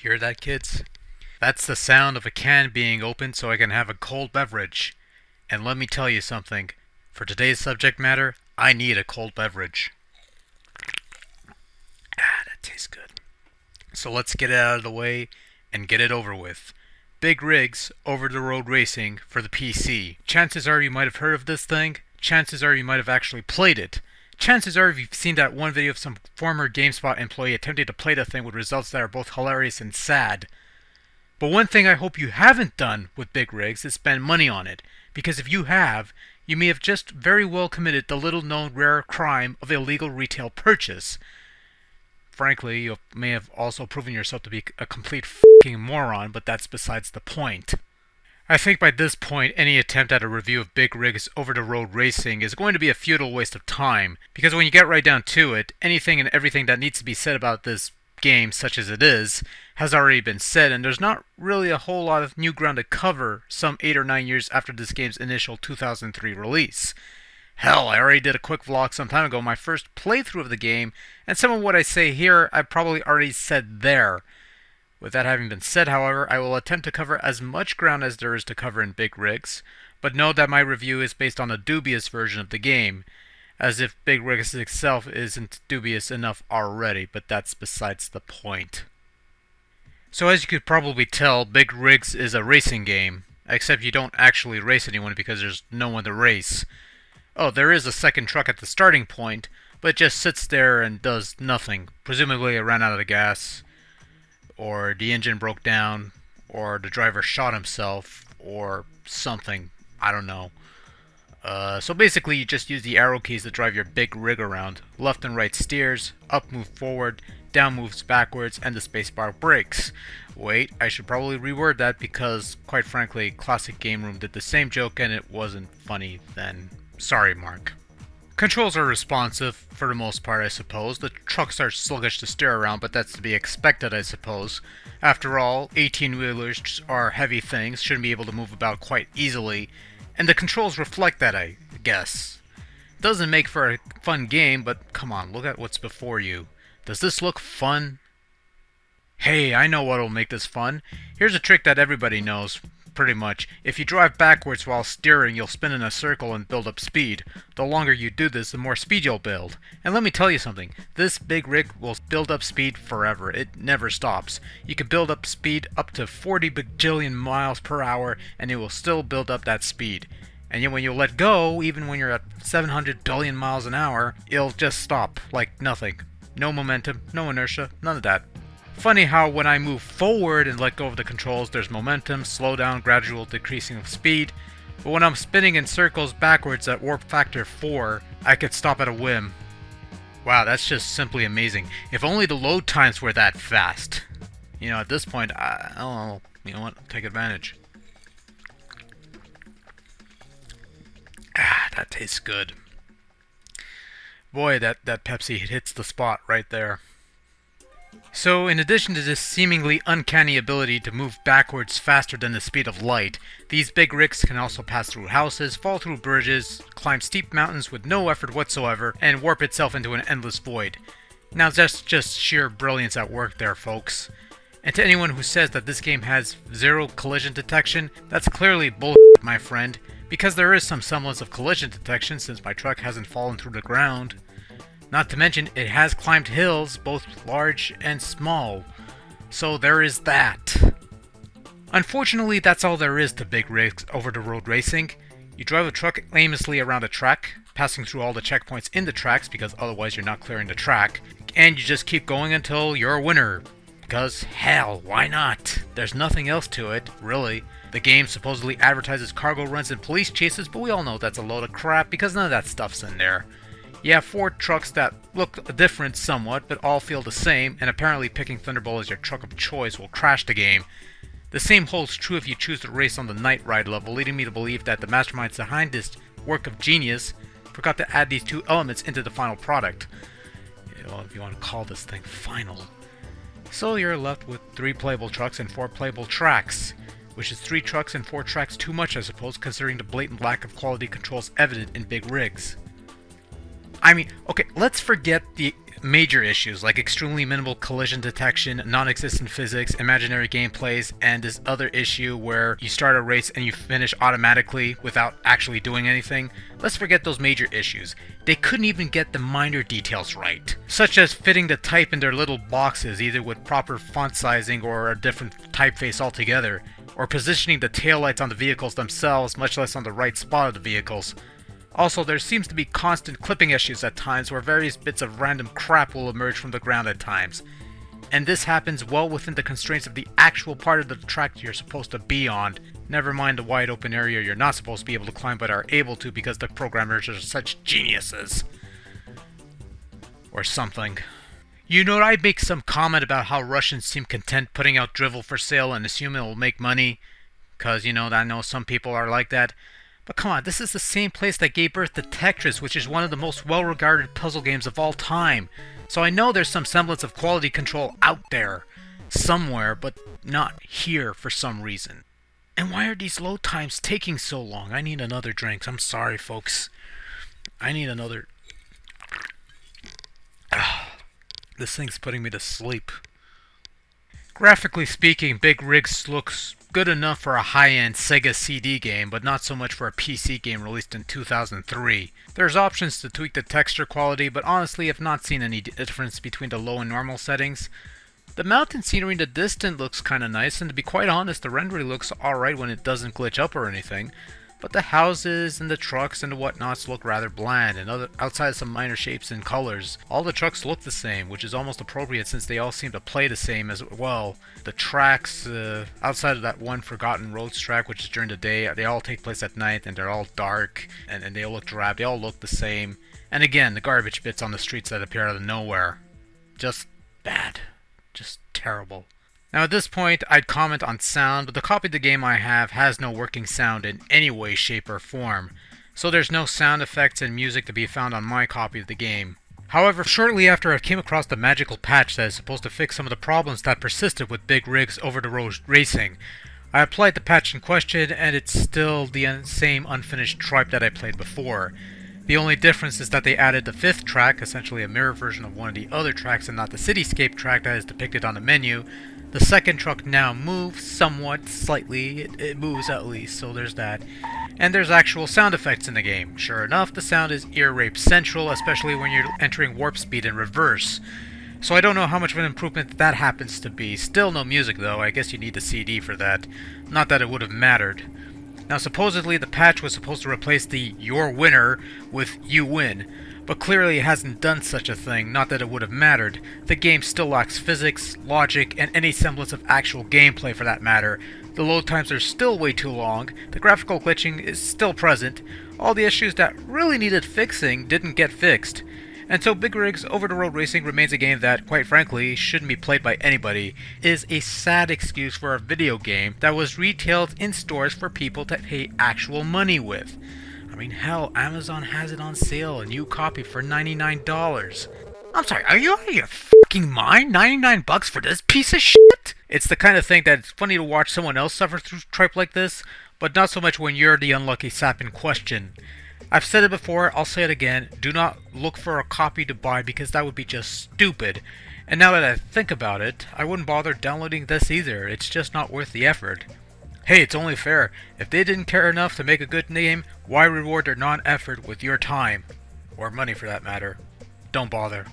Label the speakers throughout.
Speaker 1: Hear that, kids? That's the sound of a can being opened so I can have a cold beverage. And let me tell you something. For today's subject matter, I need a cold beverage. That tastes good. So let's get it out of the way and get it over with. Big rigs, over-the-road racing for the PC. Chances are you might have heard of this thing. Chances are you might have actually played it. Chances are you've seen that one video of some former GameSpot employee attempting to play the thing with results that are both hilarious and sad. But one thing I hope you haven't done with big rigs is spend money on it, because if you have, you may have just very well committed the little-known rare crime of illegal retail purchase. Frankly, you may have also proven yourself to be a complete f***ing moron, but that's besides the point. I think by this point, any attempt at a review of big rigs over-the-road racing is going to be a futile waste of time, because when you get right down to it, anything and everything that needs to be said about this game, such as it is, has already been said, and there's not really a whole lot of new ground to cover some 8 or 9 years after this game's initial 2003 release. Hell, I already did a quick vlog some time ago, my first playthrough of the game, and some of what I say here I probably already said there. With that having been said, however, I will attempt to cover as much ground as there is to cover in big rigs, but know that my review is based on a dubious version of the game, as if big rigs itself isn't dubious enough already, but that's besides the point. So as you could probably tell, Big Rigs is a racing game, except you don't actually race anyone because there's no one to race. Oh, there is a second truck at the starting point, but it just sits there and does nothing. Presumably it ran out of gas, or the engine broke down, or the driver shot himself, or something. I don't know. So basically you just use the arrow keys to drive your big rig around. Left and right steers, up moves forward, down moves backwards, and the spacebar brakes. Wait, I should probably reword that because, quite frankly, Classic Game Room did the same joke and it wasn't funny then. Sorry, Mark. Controls are responsive, for the most part, I suppose. The trucks are sluggish to steer around, but that's to be expected, I suppose. After all, 18-wheelers are heavy things, shouldn't be able to move about quite easily, and the controls reflect that, I guess. Doesn't make for a fun game, but come on, look at what's before you. Does this look fun? Hey, I know what'll make this fun. Here's a trick that everybody knows, pretty much. If you drive backwards while steering, you'll spin in a circle and build up speed. The longer you do this, the more speed you'll build. And let me tell you something, this big rig will build up speed forever. It never stops. You can build up speed up to 40 bajillion miles per hour, and it will still build up that speed. And yet when you let go, even when you're at 700 billion miles an hour, it'll just stop, like nothing. No momentum, no inertia, none of that. Funny how when I move forward and let go of the controls, there's momentum, slowdown, gradual decreasing of speed. But when I'm spinning in circles backwards at warp factor 4, I could stop at a whim. Wow, that's just simply amazing. If only the load times were that fast. You know, at this point, I don't know, you know what, take advantage. Ah, that tastes good. Boy, that Pepsi hits the spot right there. So, in addition to this seemingly uncanny ability to move backwards faster than the speed of light, these big rigs can also pass through houses, fall through bridges, climb steep mountains with no effort whatsoever, and warp itself into an endless void. Now that's just sheer brilliance at work there, folks. And to anyone who says that this game has zero collision detection, that's clearly bullshit, my friend, because there is some semblance of collision detection since my truck hasn't fallen through the ground. Not to mention, it has climbed hills, both large and small. So there is that. Unfortunately, that's all there is to big rigs over-the-road racing. You drive a truck aimlessly around a track, passing through all the checkpoints in the tracks because otherwise you're not clearing the track, and you just keep going until you're a winner. Because, hell, why not? There's nothing else to it, really. The game supposedly advertises cargo runs and police chases, but we all know that's a load of crap because none of that stuff's in there. You have 4 trucks that look different somewhat, but all feel the same, and apparently picking Thunderbolt as your truck of choice will crash the game. The same holds true if you choose to race on the Night Ride level, leading me to believe that the masterminds behind this work of genius forgot to add these 2 elements into the final product. Well, if you want to call this thing final. So you're left with 3 playable trucks and 4 playable tracks, which is 3 trucks and 4 tracks too much, I suppose, considering the blatant lack of quality controls evident in big rigs. I mean, okay, let's forget the major issues like extremely minimal collision detection, non-existent physics, imaginary gameplays, and this other issue where you start a race and you finish automatically without actually doing anything. Let's forget those major issues. They couldn't even get the minor details right, such as fitting the type in their little boxes either with proper font sizing or a different typeface altogether, or positioning the taillights on the vehicles themselves, much less on the right spot of the vehicles. Also, there seems to be constant clipping issues at times where various bits of random crap will emerge from the ground at times. And this happens well within the constraints of the actual part of the track you're supposed to be on, never mind the wide open area you're not supposed to be able to climb but are able to because the programmers are such geniuses. Or something. You know, I'd make some comment about how Russians seem content putting out drivel for sale and assume it will make money, cause you know, I know some people are like that. But come on, this is the same place that gave birth to Tetris, which is one of the most well-regarded puzzle games of all time. So I know there's some semblance of quality control out there, somewhere, but not here for some reason. And why are these load times taking so long? I need another drink. I'm sorry, folks. I need another... This thing's putting me to sleep. Graphically speaking, Big Rigs looks good enough for a high-end Sega CD game, but not so much for a PC game released in 2003. There's options to tweak the texture quality, but honestly I've not seen any difference between the low and normal settings. The mountain scenery in the distance looks kinda nice, and to be quite honest, the rendering looks alright when it doesn't glitch up or anything. But the houses and the trucks and the whatnots look rather bland, and outside of some minor shapes and colors, all the trucks look the same, which is almost appropriate since they all seem to play the same as well. The tracks, outside of that one Forgotten Roads track, which is during the day, they all take place at night, and they're all dark, and they all look drab, they all look the same. And again, the garbage bits on the streets that appear out of nowhere. Just bad. Just terrible. Now at this point, I'd comment on sound, but the copy of the game I have has no working sound in any way, shape, or form, so there's no sound effects and music to be found on my copy of the game. However, shortly after I came across the magical patch that is supposed to fix some of the problems that persisted with Big Rigs over-the-road racing, I applied the patch in question, and it's still the same unfinished tripe that I played before. The only difference is that they added the fifth track, essentially a mirror version of one of the other tracks and not the cityscape track that is depicted on the menu. The second truck now moves somewhat, slightly, it moves at least, so there's that. And there's actual sound effects in the game. Sure enough, the sound is ear rape central, especially when you're entering warp speed in reverse. So I don't know how much of an improvement that happens to be. Still no music though, I guess you need the CD for that. Not that it would have mattered. Now supposedly the patch was supposed to replace the "Your Winner" with "You Win," but clearly it hasn't done such a thing, not that it would have mattered. The game still lacks physics, logic, and any semblance of actual gameplay for that matter. The load times are still way too long, the graphical glitching is still present, all the issues that really needed fixing didn't get fixed. And so Big Rigs Over-the-Road Racing remains a game that, quite frankly, shouldn't be played by anybody. It is a sad excuse for a video game that was retailed in stores for people to pay actual money with. I mean, hell, Amazon has it on sale, a new copy for $99. I'm sorry, are you out of your fucking mind? 99 bucks for this piece of shit? It's the kind of thing that it's funny to watch someone else suffer through tripe like this, but not so much when you're the unlucky sap in question. I've said it before, I'll say it again, do not look for a copy to buy because that would be just stupid. And now that I think about it, I wouldn't bother downloading this either, it's just not worth the effort. Hey, it's only fair. If they didn't care enough to make a good name, why reward their non-effort with your time? Or money for that matter. Don't bother.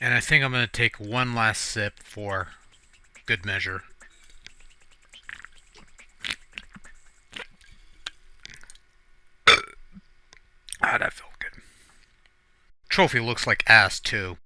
Speaker 1: And I think I'm going to take one last sip for good measure. Ah, that felt good. Trophy looks like ass too.